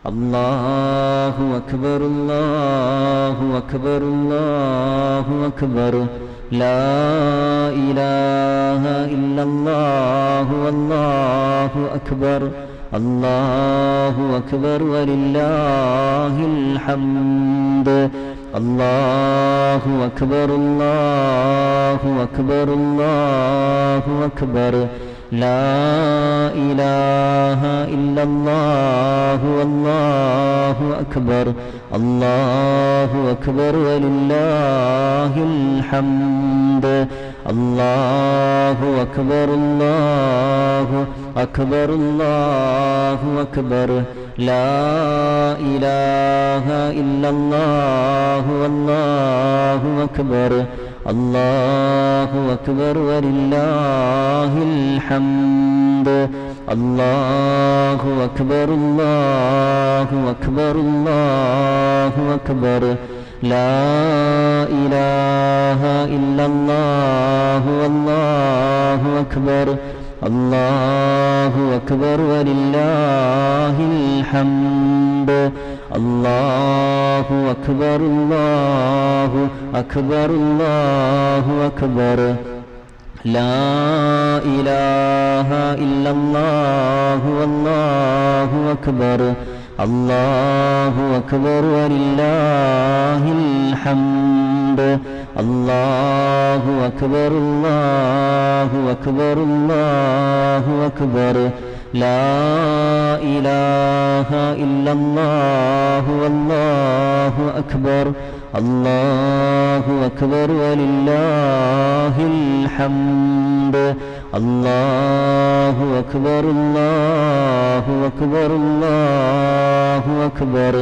الله أكبر الله أكبر الله أكبر لا إله إلا الله والله أكبر الله أكبر ولله الحمد الله أكبر الله أكبر الله أكبر لا إله إلا الله والله أكبر الله أكبر ولله الحمد الله أكبر الله أكبر الله أكبر لا إله إلا الله والله أكبر الله أكبر ولله الحمد الله أكبر الله أكبر الله أكبر لا إله إلا الله والله أكبر الله أكبر ولله الحمد الله أكبر الله أكبر الله أكبر لا إله إلا الله والله أكبر الله أكبر ولله الحمد الله أكبر الله أكبر الله أكبر لا إله إلا الله والله أكبر الله أكبر ولله الحمد الله أكبر الله أكبر الله أكبر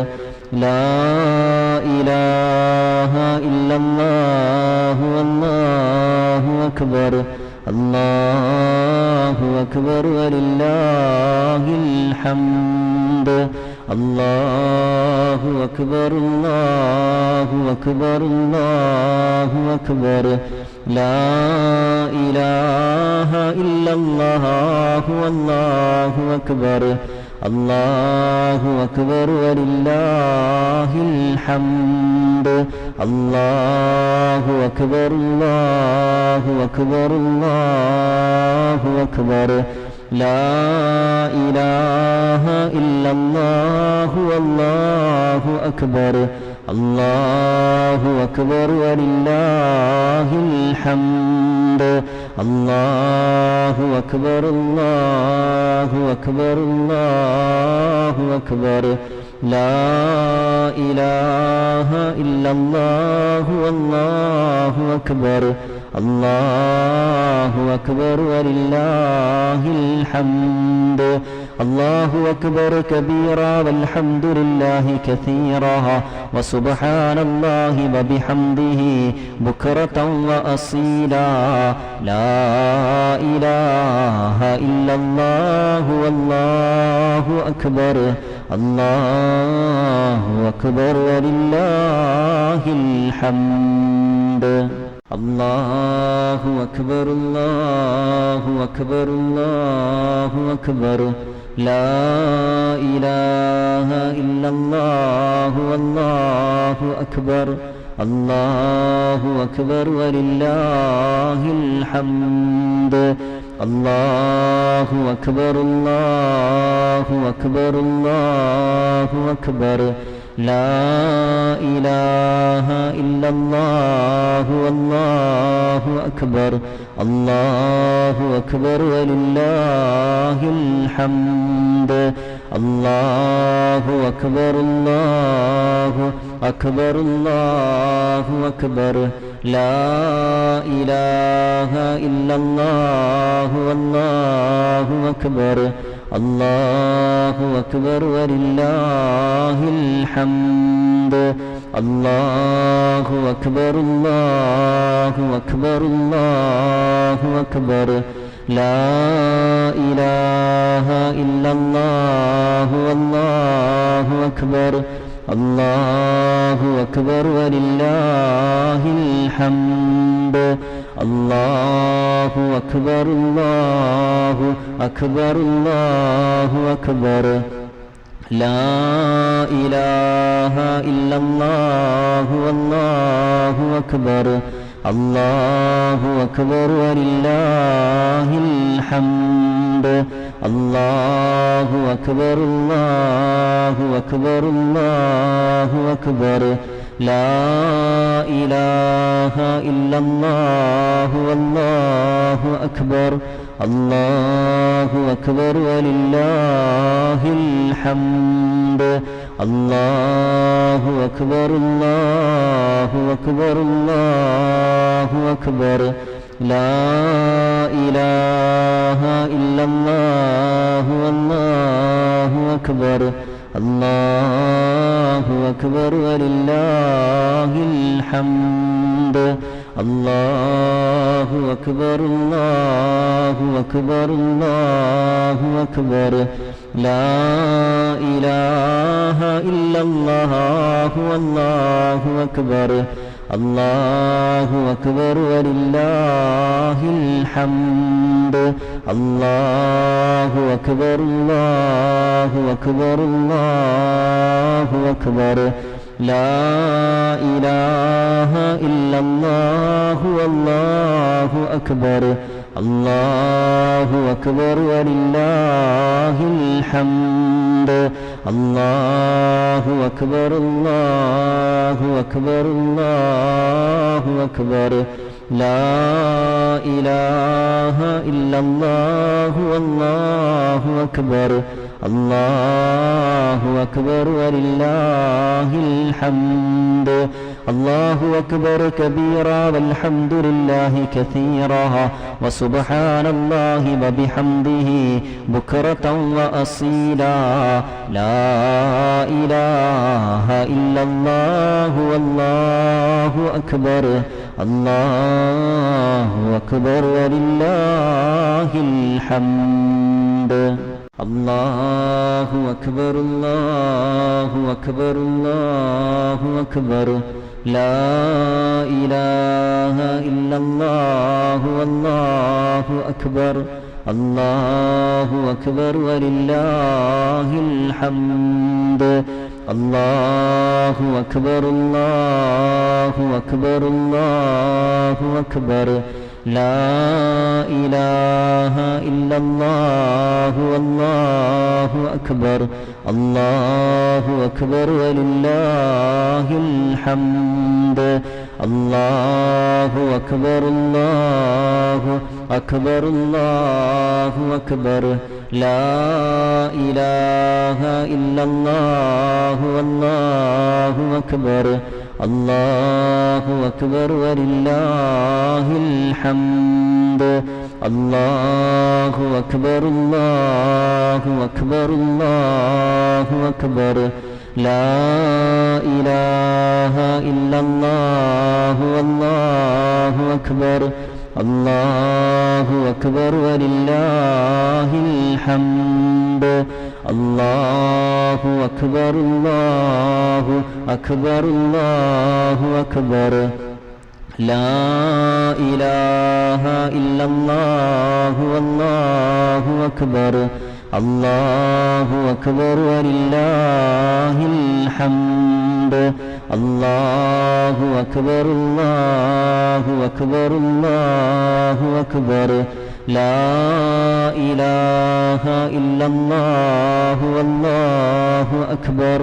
لا إله إلا الله والله أكبر الله أكبر ولله الحمد الله أكبر الله أكبر الله أكبر لا إله إلا الله والله أكبر الله أكبر ولله الحمد الله أكبر الله أكبر الله أكبر لا إله إلا الله والله أكبر الله أكبر ولله الحمد الله أكبر الله أكبر الله أكبر لا إله إلا الله والله أكبر الله أكبر ولله الحمد الله أكبر كبيرا والحمد لله كثيرا وسبحان الله وبحمده بكرة وأصيلا لا إله إلا الله والله أكبر الله أكبر ولله الحمد الله أكبر الله أكبر الله أكبر لا إله إلا الله والله أكبر الله أكبر ولله الحمد الله أكبر الله أكبر الله أكبر لا إله إلا الله والله أكبر الله أكبر ولله الحمد الله أكبر الله أكبر الله أكبر لا إله إلا الله والله أكبر الله أكبر ولله الحمد الله أكبر الله أكبر الله أكبر لا إله إلا الله والله أكبر الله أكبر ولله الحمد الله أكبر الله أكبر الله أكبر لا إله إلا الله والله أكبر الله أكبر ولله الحمد الله أكبر الله أكبر الله أكبر لا إله إلا الله والله أكبر الله أكبر ولله الحمد الله أكبر الله أكبر الله أكبر لا إله إلا الله والله أكبر الله أكبر ولله الحمد الله أكبر الله أكبر الله أكبر لا إله إلا الله والله أكبر الله أكبر ولله الحمد الله أكبر الله أكبر الله أكبر لا إله إلا الله والله أكبر الله أكبر ولله الحمد الله أكبر الله أكبر الله أكبر لا إله إلا الله والله أكبر الله أكبر ولله الحمد الله أكبر كبيرا والحمد لله كثيرا وسبحان الله وبحمده بكرة وأصيلا لا إله إلا الله والله أكبر الله أكبر ولله الحمد الله أكبر الله أكبر الله أكبر لا إله إلا الله والله أكبر الله أكبر ولله الحمد الله أكبر الله أكبر الله أكبر لا إله إلا الله والله أكبر الله أكبر ولله الحمد الله أكبر الله أكبر الله أكبر لا إله إلا الله والله أكبر الله أكبر ولله الحمد الله أكبر الله أكبر الله أكبر لا إله إلا الله والله أكبر الله أكبر ولله الحمد الله أكبر الله أكبر الله أكبر لا إله إلا الله والله أكبر الله أكبر ولله الحمد الله أكبر الله أكبر الله أكبر لا إله إلا الله والله أكبر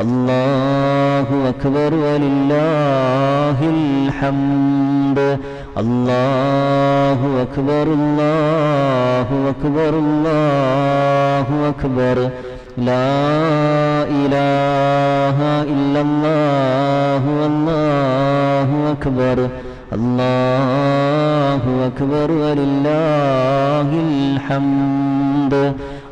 الله أكبر ولله الحمد الله أكبر الله أكبر الله أكبر لا إله إلا الله والله أكبر الله أكبر ولله الحمد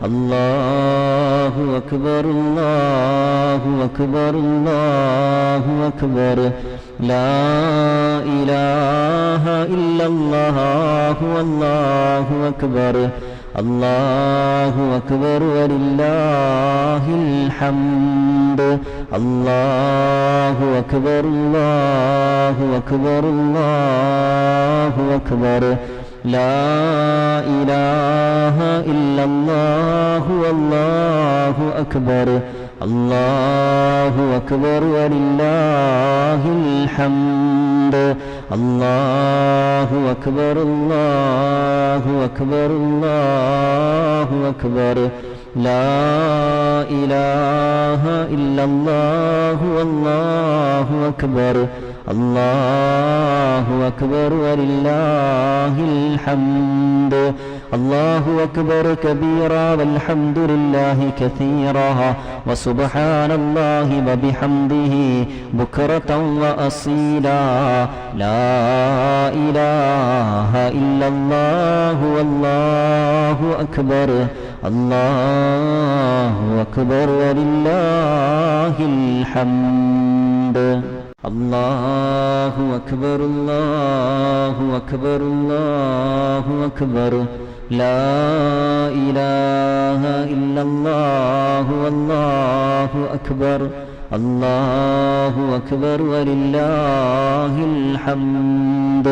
الله أكبر الله أكبر الله أكبر لا إله إلا الله والله أكبر الله أكبر ولله الحمد الله أكبر الله أكبر الله أكبر لا إله إلا الله والله أكبر الله أكبر ولله الحمد الله أكبر الله أكبر الله أكبر لا إله إلا الله والله أكبر الله أكبر ولله الحمد الله أكبر كبيرا والحمد لله كثيرا وسبحان الله وبحمده بكرة وأصيلا لا إله إلا الله والله أكبر الله أكبر ولله الحمد الله أكبر الله أكبر الله أكبر لا إله إلا الله والله أكبر الله أكبر ولله الحمد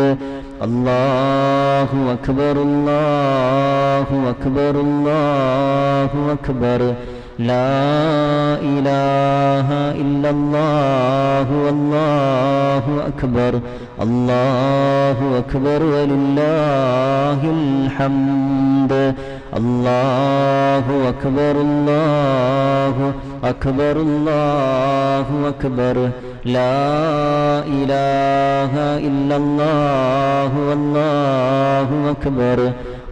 الله أكبر الله أكبر الله أكبر لا إله إلا الله والله أكبر الله أكبر ولله الحمد الله أكبر الله أكبر الله أكبر لا إله إلا الله والله أكبر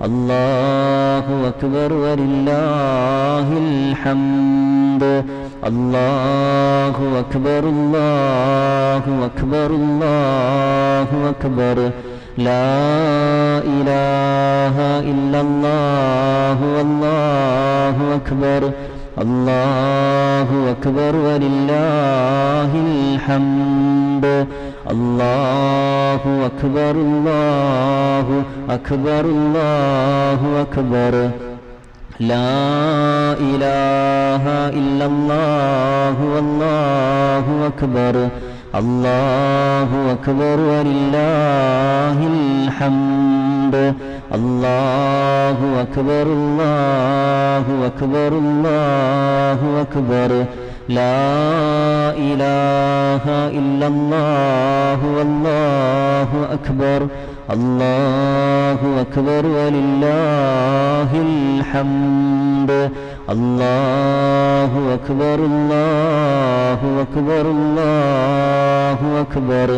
الله أكبر ولله الحمد الله أكبر الله أكبر الله أكبر لا إله إلا الله والله أكبر الله أكبر ولله الحمد الله أكبر الله أكبر الله أكبر لا إله إلا الله والله أكبر الله أكبر ولله الحمد الله أكبر الله أكبر الله أكبر لا إله إلا الله والله أكبر الله أكبر ولله الحمد الله أكبر الله أكبر الله أكبر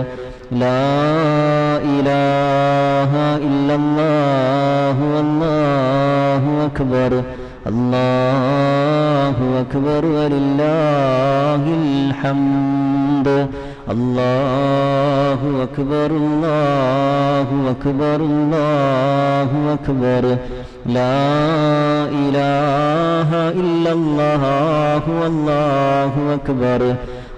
لا إله إلا الله والله أكبر الله أكبر ولله الحمد الله أكبر الله أكبر الله أكبر لا إله إلا الله والله أكبر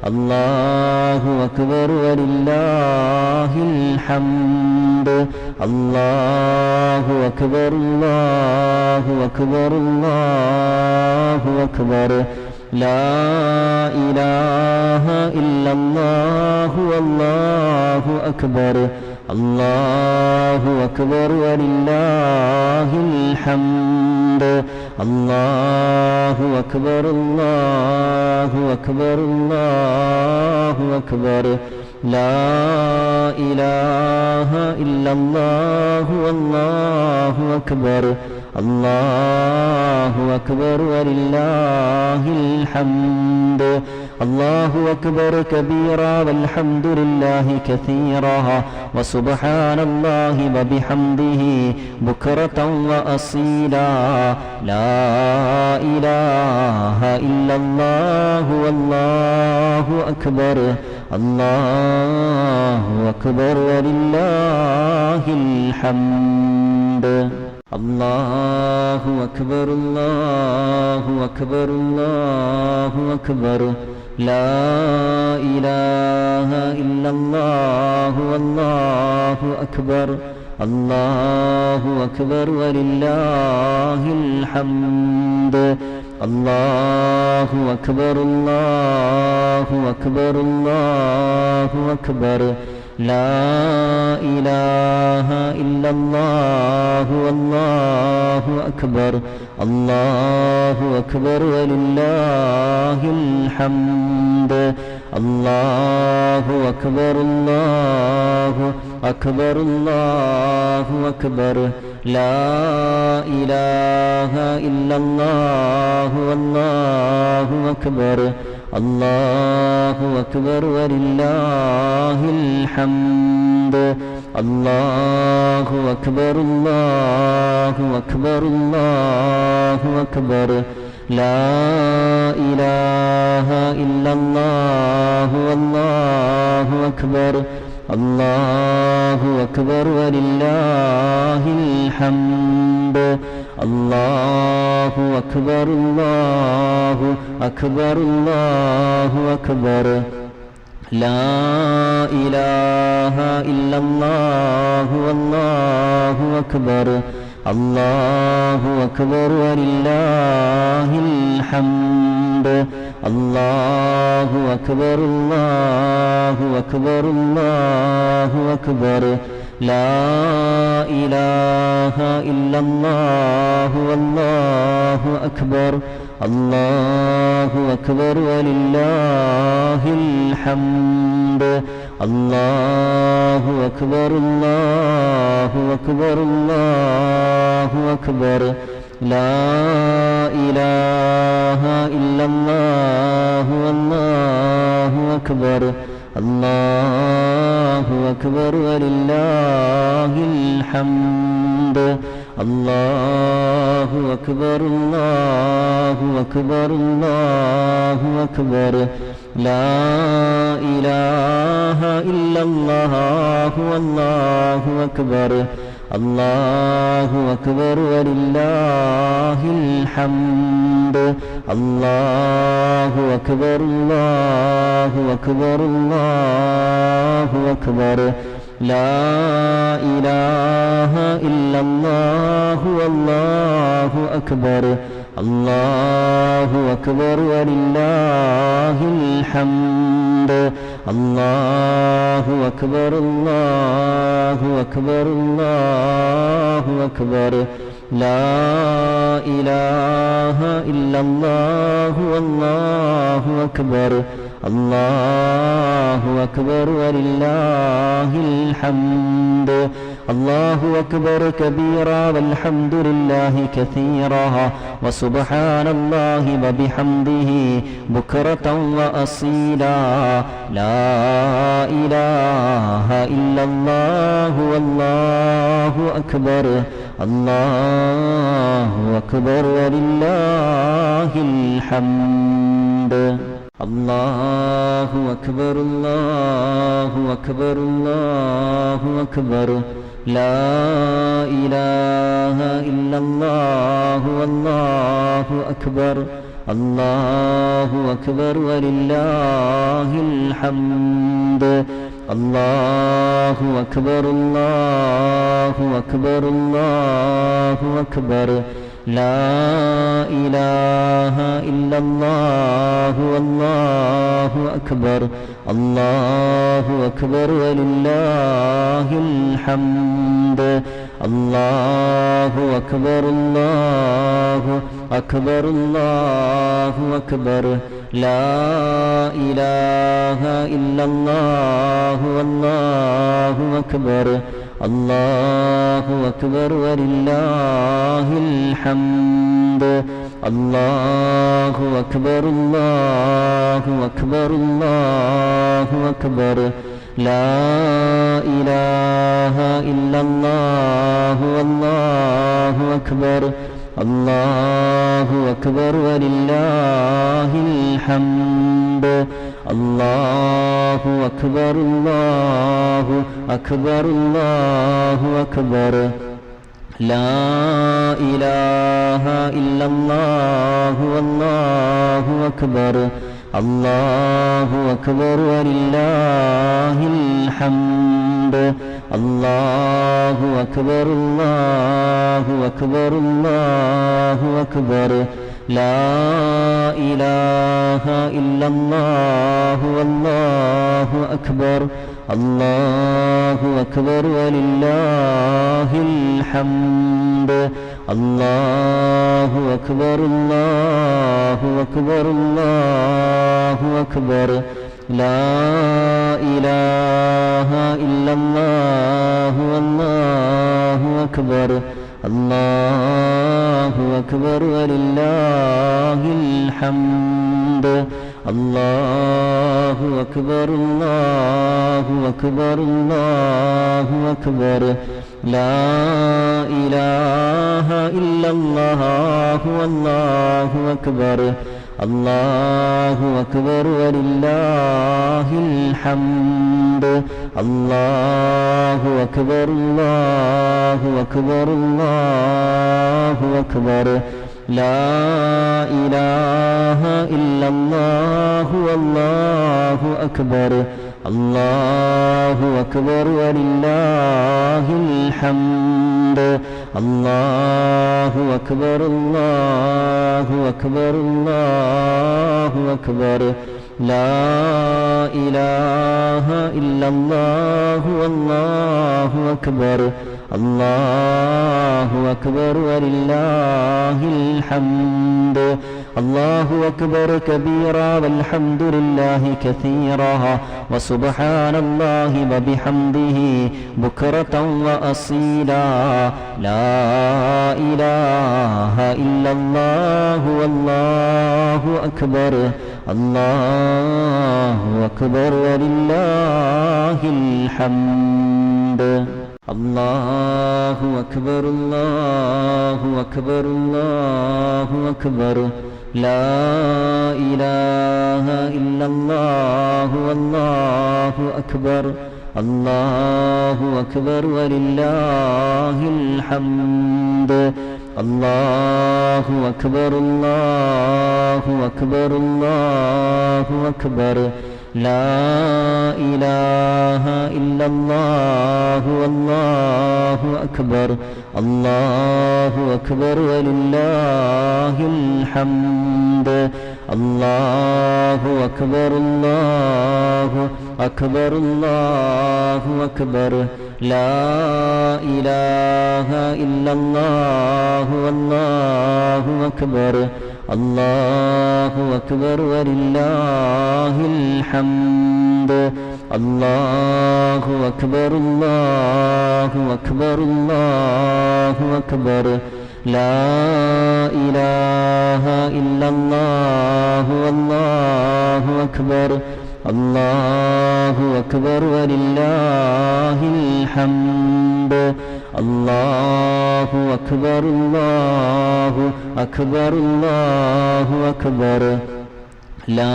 الله أكبر ولله الحمد الله أكبر الله أكبر الله أكبر لا إله إلا الله والله أكبر الله أكبر ولله الحمد الله أكبر الله أكبر الله أكبر لا إله إلا الله والله أكبر الله أكبر ولله الحمد الله أكبر كبيرا والحمد لله كثيرا وسبحان الله وبحمده بكرة وأصيلا لا إله إلا الله والله أكبر الله أكبر ولله الحمد الله أكبر الله أكبر الله أكبر لا إله إلا الله والله أكبر الله أكبر ولله الحمد الله أكبر الله أكبر الله أكبر لا إله إلا الله والله أكبر الله أكبر ولله الحمد الله أكبر الله أكبر الله أكبر لا إله إلا الله والله أكبر الله أكبر ولله الحمد الله أكبر الله أكبر الله أكبر لا إله إلا الله والله أكبر الله أكبر ولله الحمد الله أكبر الله أكبر الله أكبر لا إله إلا الله والله أكبر الله أكبر ولله الحمد الله أكبر الله أكبر الله أكبر لا إله إلا الله والله أكبر الله أكبر ولله الحمد الله أكبر الله أكبر الله أكبر لا إله إلا الله والله أكبر الله أكبر ولله الحمد الله أكبر الله أكبر الله أكبر لا إله إلا الله والله أكبر الله أكبر ولله الحمد الله أكبر الله أكبر الله أكبر لا إله إلا الله والله أكبر الله أكبر ولله الحمد الله أكبر الله أكبر الله أكبر لا إله إلا الله والله أكبر الله أكبر ولله الحمد الله أكبر كبيرا والحمد لله كثيرا وسبحان الله وبحمده بكرة وأصيلا لا إله إلا الله والله أكبر الله أكبر ولله الحمد الله أكبر الله أكبر الله أكبر لا إله إلا الله والله أكبر الله أكبر ولله الحمد الله أكبر الله أكبر الله أكبر لا إله إلا الله والله أكبر الله أكبر ولله الحمد الله أكبر الله أكبر الله أكبر لا إله إلا الله والله أكبر الله أكبر ولله الحمد الله أكبر الله أكبر الله أكبر لا إله إلا الله والله أكبر الله أكبر ولله الحمد الله أكبر الله أكبر الله أكبر لا إله إلا الله والله أكبر الله أكبر ولله الحمد الله أكبر الله أكبر الله أكبر لا إله إلا الله والله أكبر അല്ലാഹു അക്ബർ വലില്ലാഹിൽ ഹംദ് അല്ലാഹു അക്ബർ അല്ലാഹു അക്ബർ അല്ലാഹു അക്ബർ ലാ ഇലാഹ ഇല്ലല്ലാഹു അല്ലാഹു അക്ബർ അല്ലാഹു അക്ബർ വലില്ലാഹിൽ ഹംദ് അല്ലാഹു അക്ബർ അല്ലാഹു അക്ബർ അല്ലാഹു അക്ബർ ലാ ഇലാഹ ഇല്ലല്ലാഹു അല്ലാഹു അക്ബർ അല്ലാഹു അക്ബർ വലില്ലാഹിൽ ഹംദ് അല്ലാഹു അക്ബർ അല്ലാഹു അക്ബർ അല്ലാഹു അക്ബർ ലാ ഇലാഹ ഇല്ലല്ലാഹു അല്ലാഹു അക്ബർ അല്ലാഹു അക്ബർ വലില്ലാഹിൽ ഹംദ് അല്ലാഹു അക്ബർ അല്ലാഹു അക്ബർ അല്ലാഹു അക്ബർ ലാ ഇലാഹ ഇല്ലല്ലാഹു അല്ലാഹു അക്ബർ അല്ലാഹു അക്ബർ വലില്ലാഹിൽ ഹംദ് അല്ലാഹു അക്ബർ കബീറ വൽഹംദുലില്ലാഹി കസീറ വസുബ്ഹാനല്ലാഹി വബിഹംദിഹി ബുക്റതൻ വഅസീലാ ലാ ഇലാഹ ഇല്ലല്ലാഹു വല്ലാഹു അക്ബർ അല്ലാഹു അക്ബർ വലില്ലാഹിൽ ഹംദ് അല്ലാഹു അക്ബർ അല്ലാഹു അക്ബർ അല്ലാഹു അക്ബർ ലാ ഇലാഹ ഇല്ലല്ലാഹു അല്ലാഹു അക്ബർ അല്ലാഹു അക്ബർ വലില്ലാഹിൽ ഹംദ് അല്ലാഹു അക്ബർ അല്ലാഹു അക്ബർ അല്ലാഹു അക്ബർ ലാ ഇലാഹ ഇല്ലല്ലാഹു അല്ലാഹു അക്ബർ അല്ലാഹു അക്ബർ വലില്ലാഹിൽ ഹംദ് അല്ലാഹു അക്ബർ അല്ലാഹു അക്ബർ അല്ലാഹു അക്ബർ ലാ ഇലാഹ ഇല്ലല്ലാഹു അല്ലാഹു അക്ബർ അല്ലാഹു അക്ബർ വലില്ലാഹിൽ ഹംദ് അല്ലാഹു അക്ബർ അല്ലാഹു അക്ബർ അല്ലാഹു അക്ബർ ലാ ഇലാഹ ഇല്ലല്ലാഹു അല്ലാഹു അക്ബർ അല്ലാഹു അക്ബർ വലില്ലാഹിൽ ഹംദ് അല്ലാഹു അക്ബർ അല്ലാഹു അക്ബർ അല്ലാഹു അക്ബർ ലാ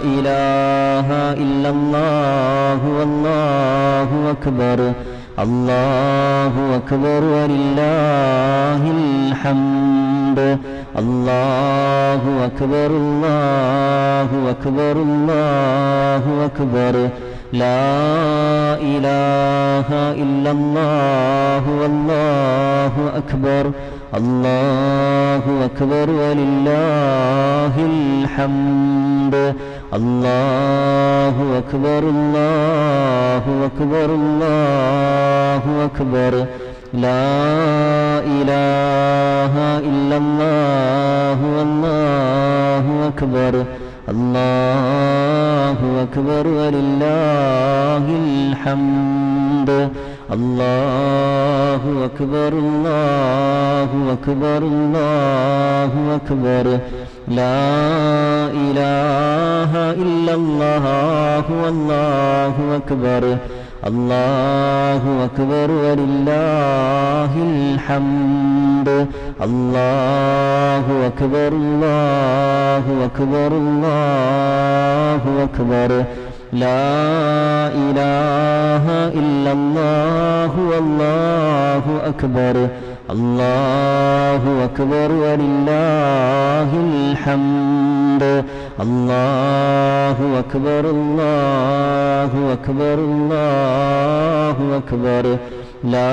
ഇലാഹ ഇല്ലല്ലാഹു അല്ലാഹു അക്ബർ അല്ലാഹു അക്ബർ വലില്ലാഹിൽ ഹംദ് അല്ലാഹു അക്ബർ അല്ലാഹു അക്ബർ അല്ലാഹു അക്ബർ ലാ ഇലാഹ ഇല്ലല്ലാഹു അല്ലാഹു അക്ബർ അല്ലാഹു അക്ബർ വലില്ലാഹിൽ ഹംദ് അല്ലാഹു അക്ബർ അല്ലാഹു അക്ബർ അല്ലാഹു അക്ബർ ലാ ഇലാഹ ഇല്ലല്ലാഹു അല്ലാഹു അക്ബർ അല്ലാഹു അക്ബർ വലില്ലാഹിൽ ഹംദ് അല്ലാഹു അക്ബർ അല്ലാഹു അക്ബർ അല്ലാഹു അക്ബർ ലാ ഇലാഹ ഇല്ലല്ലാഹു അല്ലാഹു അക്ബർ അല്ലാഹു അക്ബർ വലില്ലാഹിൽ ഹംദ് അല്ലാഹു അക്ബർ അല്ലാഹു അക്ബർ അല്ലാഹു അക്ബർ ലാ ഇലാഹ ഇല്ലല്ലാഹു അല്ലാഹു അക്ബർ അല്ലാഹു അക്ബർ വലില്ലാഹിൽ ഹംദ് അല്ലാഹു അക്ബർ അല്ലാഹു അക്ബർ അല്ലാഹു അക്ബർ ലാ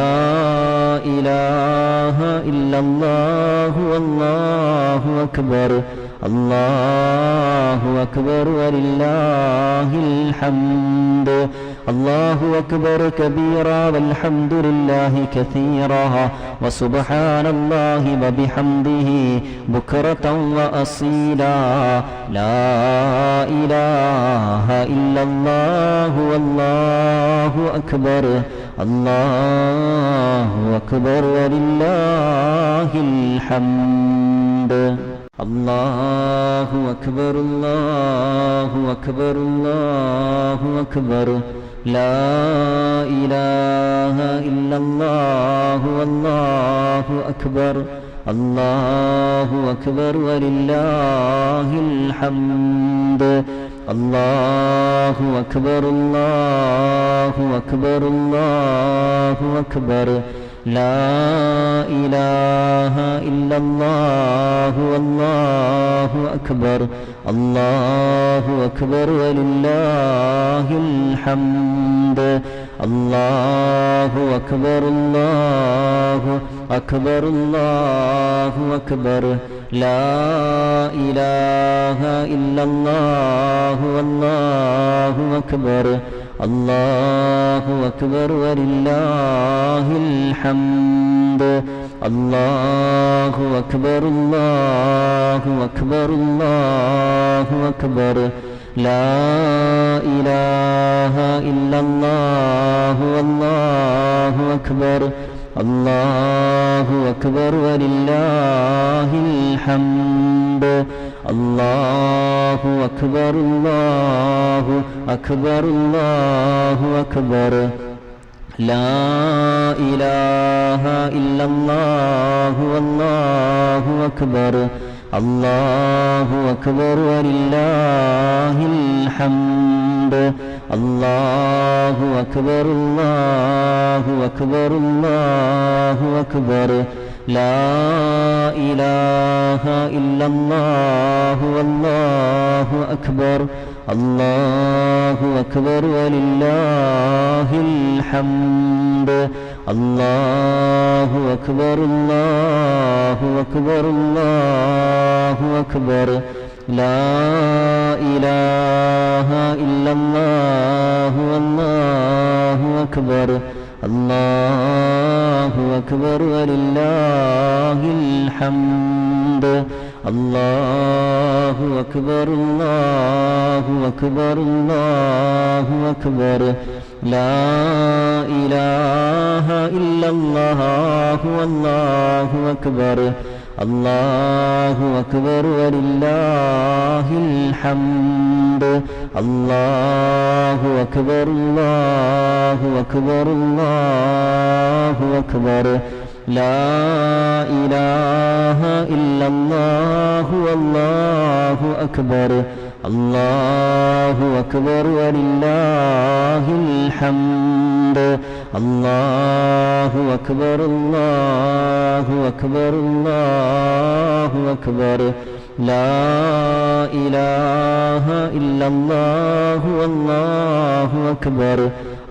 ഇലാഹ ഇല്ലല്ലാഹു അല്ലാഹു അക്ബർ അല്ലാഹു അക്ബർ വലില്ലാഹിൽ ഹംദ് الله أكبر كبيرا والحمد لله كثيرا وسبحان الله وبحمده بكرة وأصيلا لا إله إلا الله والله أكبر الله أكبر ولله الحمد الله أكبر الله أكبر الله أكبر لا إله إلا الله والله أكبر الله أكبر ولله الحمد الله أكبر الله أكبر الله أكبر لا إله إلا الله والله أكبر الله أكبر ولله الحمد الله أكبر الله أكبر الله أكبر لا إله إلا الله والله أكبر الله أكبر ولله الحمد الله أكبر الله أكبر الله أكبر لا إله إلا الله والله أكبر الله أكبر ولله الحمد الله أكبر الله أكبر الله أكبر لا إله إلا الله والله أكبر الله أكبر ولله الحمد الله أكبر الله أكبر الله أكبر لا إله إلا الله والله أكبر الله أكبر ولله الحمد الله أكبر الله أكبر الله أكبر لا إله إلا الله والله أكبر الله أكبر ولله الحمد الله أكبر الله أكبر الله أكبر لا إله إلا الله والله أكبر الله أكبر ولله الحمد الله أكبر الله أكبر الله أكبر لا إله إلا الله والله أكبر الله أكبر ولله الحمد الله أكبر الله أكبر الله أكبر لا إله إلا الله والله أكبر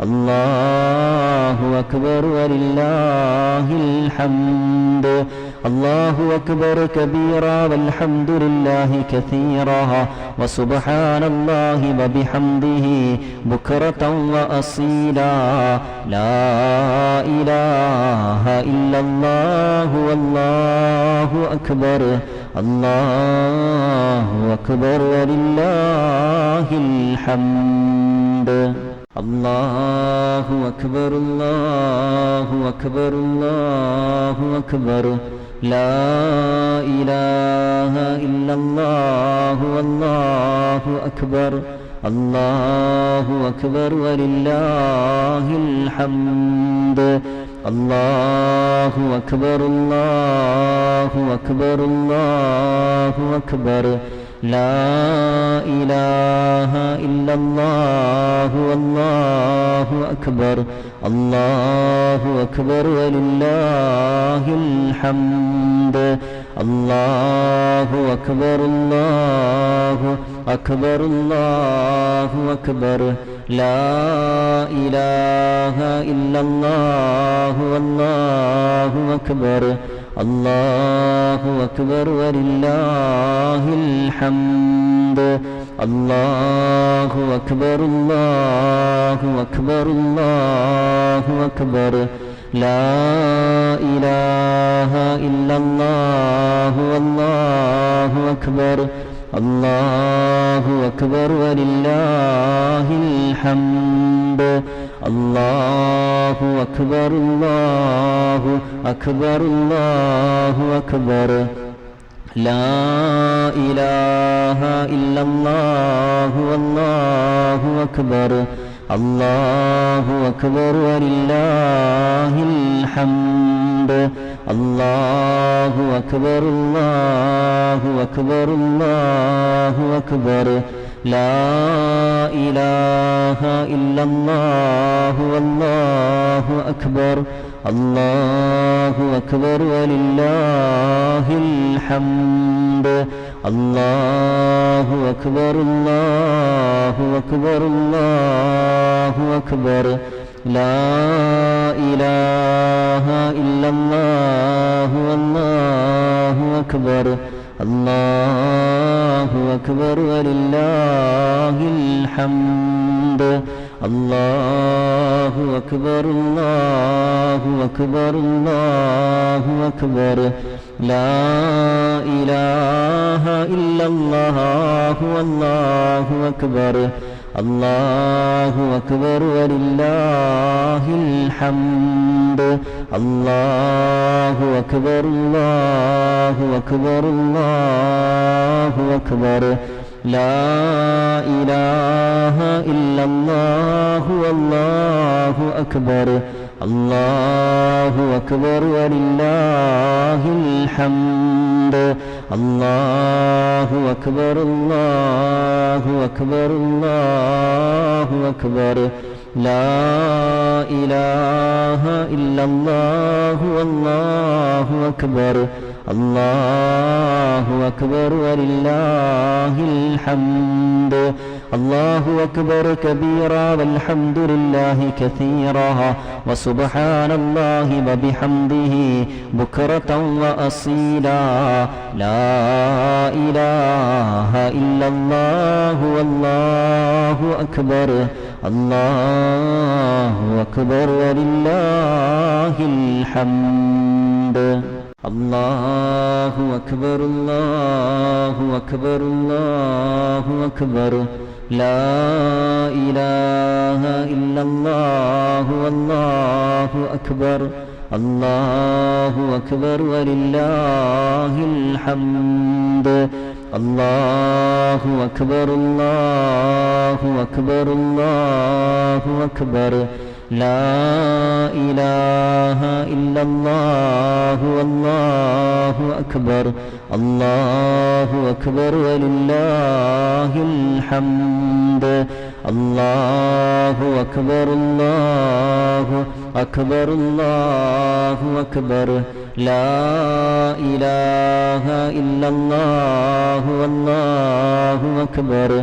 الله أكبر ولله الحمد الله أكبر كبيرا والحمد لله كثيرا وسبحان الله وبحمده بكرة وأصيلا لا إله إلا الله والله أكبر الله أكبر ولله الحمد الله أكبر الله أكبر الله أكبر لا إله إلا الله والله أكبر الله أكبر ولله الحمد الله أكبر الله أكبر الله أكبر لا إله إلا الله والله أكبر الله أكبر ولله الحمد الله أكبر الله أكبر الله أكبر لا إله إلا الله والله أكبر الله أكبر ولله الحمد الله أكبر الله أكبر الله أكبر لا إله إلا الله والله أكبر الله أكبر ولله الحمد الله أكبر الله أكبر الله أكبر لا إله إلا الله والله أكبر الله أكبر ولله الحمد الله أكبر الله أكبر الله أكبر لا إله إلا الله والله أكبر الله أكبر ولله الحمد الله أكبر الله أكبر الله أكبر لا إله إلا الله والله أكبر الله أكبر ولله الحمد الله أكبر الله أكبر الله أكبر لا إله إلا الله والله أكبر الله أكبر ولله الحمد الله أكبر الله أكبر الله أكبر لا إله إلا الله والله أكبر الله أكبر ولله الحمد الله أكبر الله أكبر الله أكبر لا إله إلا الله والله أكبر الله أكبر ولله الحمد الله أكبر كبيرا والحمد لله كثيرا وسبحان الله وبحمده بكرة وأصيلا لا إله إلا الله والله أكبر الله أكبر ولله الحمد الله أكبر الله أكبر الله أكبر لا إله إلا الله والله أكبر الله أكبر ولله الحمد الله أكبر الله أكبر الله أكبر لا إله إلا الله والله أكبر الله أكبر ولله الحمد الله أكبر الله أكبر الله أكبر لا إله إلا الله والله أكبر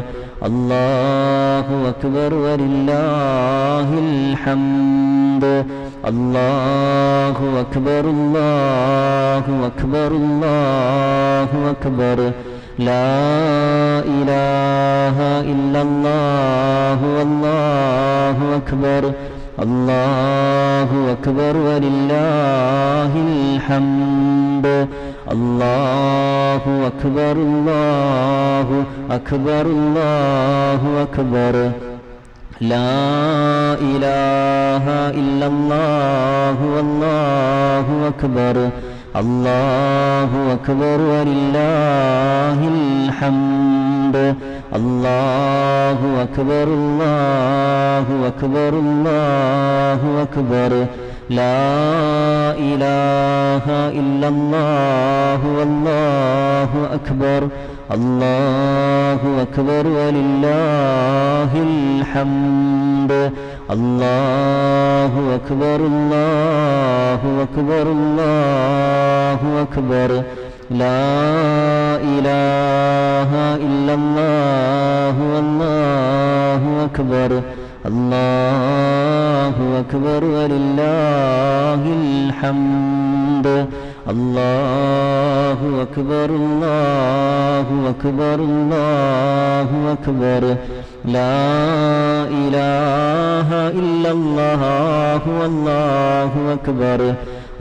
الله أكبر ولله الحمد الله أكبر الله أكبر الله أكبر لا إله إلا الله والله أكبر الله أكبر ولله الحمد الله أكبر الله أكبر الله أكبر لا إله إلا الله والله أكبر الله أكبر ولله الحمد الله أكبر الله أكبر الله أكبر لا إله إلا الله والله أكبر الله أكبر ولله الحمد الله أكبر الله أكبر الله أكبر لا إله إلا الله والله أكبر الله أكبر ولله الحمد الله أكبر الله أكبر الله أكبر لا إله إلا الله والله أكبر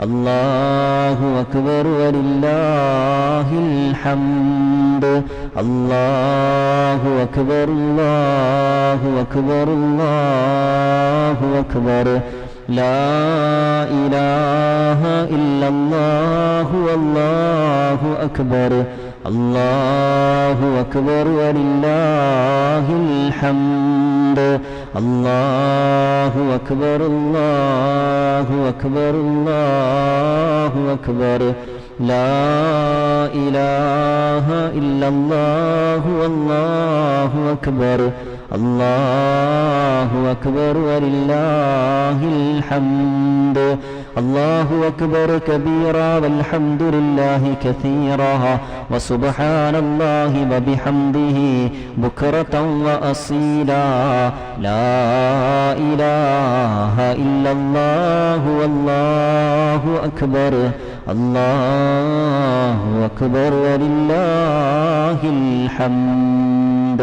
الله أكبر ولله الحمد الله أكبر الله أكبر الله أكبر لا إله إلا الله والله أكبر الله أكبر ولله الحمد الله أكبر الله أكبر الله أكبر لا إله إلا الله والله أكبر الله أكبر ولله الحمد الله أكبر كبيرا والحمد لله كثيرا وسبحان الله وبحمده بكرة وأصيلا لا إله إلا الله والله أكبر الله أكبر ولله الحمد.